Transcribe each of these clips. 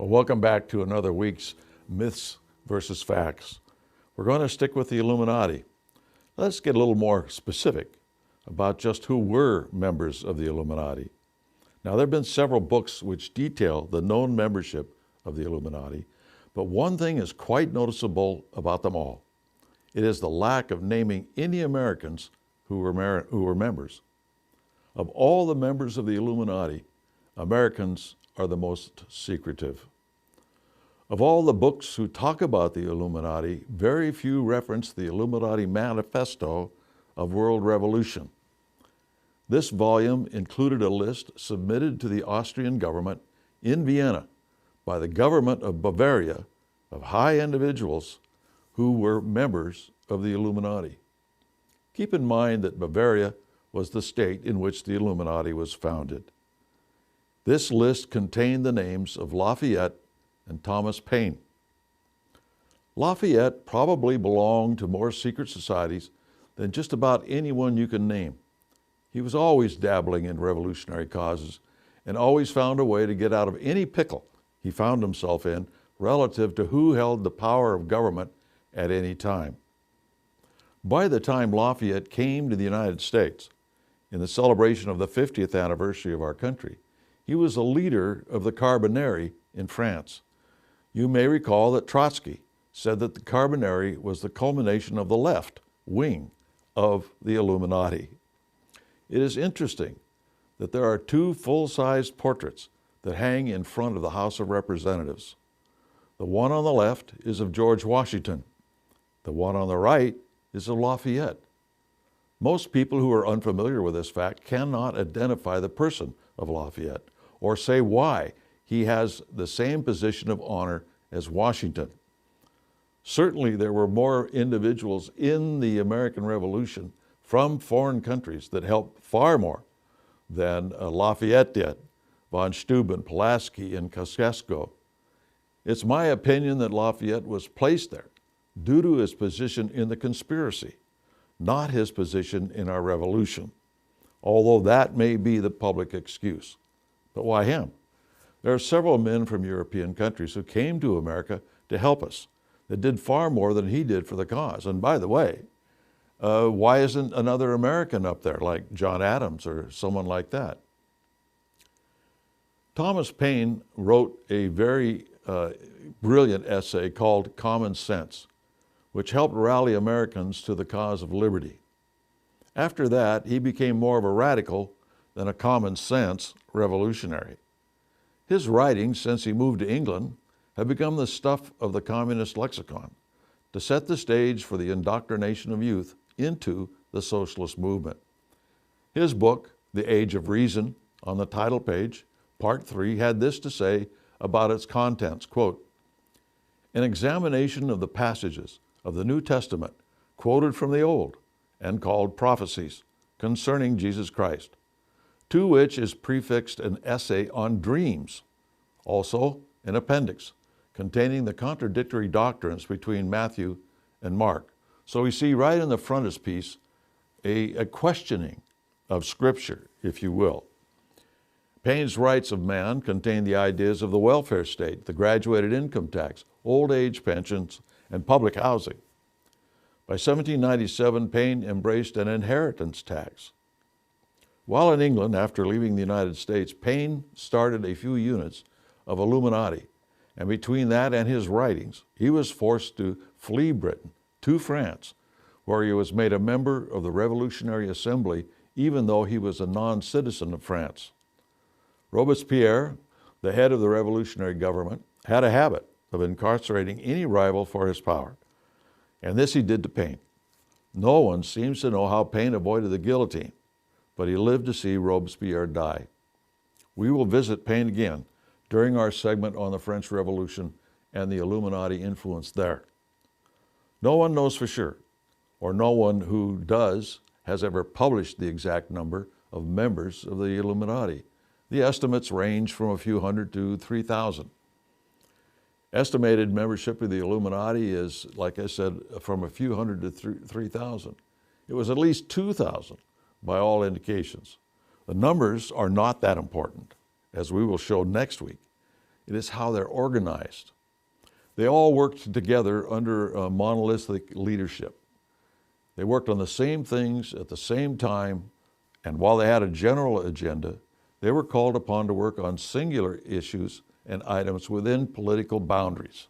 Well, welcome back to another week's Myths versus Facts. We're going to stick with the Illuminati. Let's get a little more specific about just who were members of the Illuminati. Now, there have been several books which detail the known membership of the Illuminati, but one thing is quite noticeable about them all. It is the lack of naming any Americans who were members. Of all the members of the Illuminati, Americans are the most secretive. Of all the books who talk about the Illuminati, very few reference the Illuminati Manifesto of World Revolution. This volume included a list submitted to the Austrian government in Vienna by the government of Bavaria of high individuals who were members of the Illuminati. Keep in mind that Bavaria was the state in which the Illuminati was founded. This list contained the names of Lafayette and Thomas Paine. Lafayette probably belonged to more secret societies than just about anyone you can name. He was always dabbling in revolutionary causes and always found a way to get out of any pickle he found himself in relative to who held the power of government at any time. By the time Lafayette came to the United States in the celebration of the 50th anniversary of our country, he was a leader of the Carbonari in France. You may recall that Trotsky said that the Carbonari was the culmination of the left wing of the Illuminati. It is interesting that there are two full-sized portraits that hang in front of the House of Representatives. The one on the left is of George Washington. The one on the right is of Lafayette. Most people who are unfamiliar with this fact cannot identify the person of Lafayette or say why he has the same position of honor as Washington. Certainly, there were more individuals in the American Revolution from foreign countries that helped far more than Lafayette did, von Steuben, Pulaski, and Kosciuszko. It's my opinion that Lafayette was placed there due to his position in the conspiracy, not his position in our revolution, although that may be the public excuse. But why him? There are several men from European countries who came to America to help us that did far more than he did for the cause. And by the way, why isn't another American up there like John Adams or someone like that? Thomas Paine wrote a very brilliant essay called Common Sense, which helped rally Americans to the cause of liberty. After that, he became more of a radical than a common sense revolutionary. His writings, since he moved to England, have become the stuff of the communist lexicon to set the stage for the indoctrination of youth into the socialist movement. His book, The Age of Reason, on the title page, Part 3, had this to say about its contents, quote, "An examination of the passages of the New Testament quoted from the Old and called prophecies concerning Jesus Christ, to which is prefixed an essay on dreams, also an appendix containing the contradictory doctrines between Matthew and Mark." So we see right in the frontispiece a questioning of Scripture, if you will. Paine's Rights of Man contained the ideas of the welfare state, the graduated income tax, old age pensions, and public housing. By 1797, Paine embraced an inheritance tax. While in England, after leaving the United States, Paine started a few units of Illuminati, and between that and his writings, he was forced to flee Britain to France, where he was made a member of the Revolutionary Assembly, even though he was a non-citizen of France. Robespierre, the head of the revolutionary government, had a habit of incarcerating any rival for his power, and this he did to Paine. No one seems to know how Paine avoided the guillotine, but he lived to see Robespierre die. We will visit Paine again during our segment on the French Revolution and the Illuminati influence there. No one knows for sure, or no one who does has ever published the exact number of members of the Illuminati. The estimates range from a few hundred to 3,000. Estimated membership of the Illuminati is, like I said, from a few hundred to 3,000. It was at least 2,000 by all indications. The numbers are not that important, as we will show next week. It is how they're organized. They all worked together under a monolithic leadership. They worked on the same things at the same time, and while they had a general agenda, they were called upon to work on singular issues and items within political boundaries.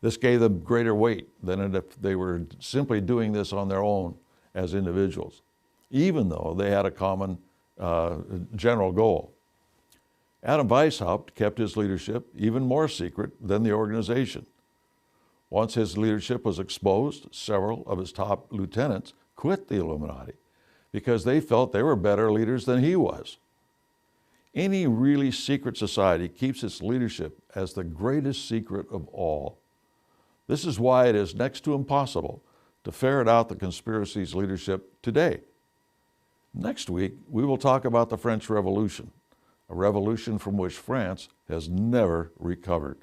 This gave them greater weight than if they were simply doing this on their own as individuals, even though they had a common general goal. Adam Weishaupt kept his leadership even more secret than the organization. Once his leadership was exposed, several of his top lieutenants quit the Illuminati because they felt they were better leaders than he was. Any really secret society keeps its leadership as the greatest secret of all. This is why it is next to impossible to ferret out the conspiracy's leadership today. Next week, we will talk about the French Revolution, a revolution from which France has never recovered.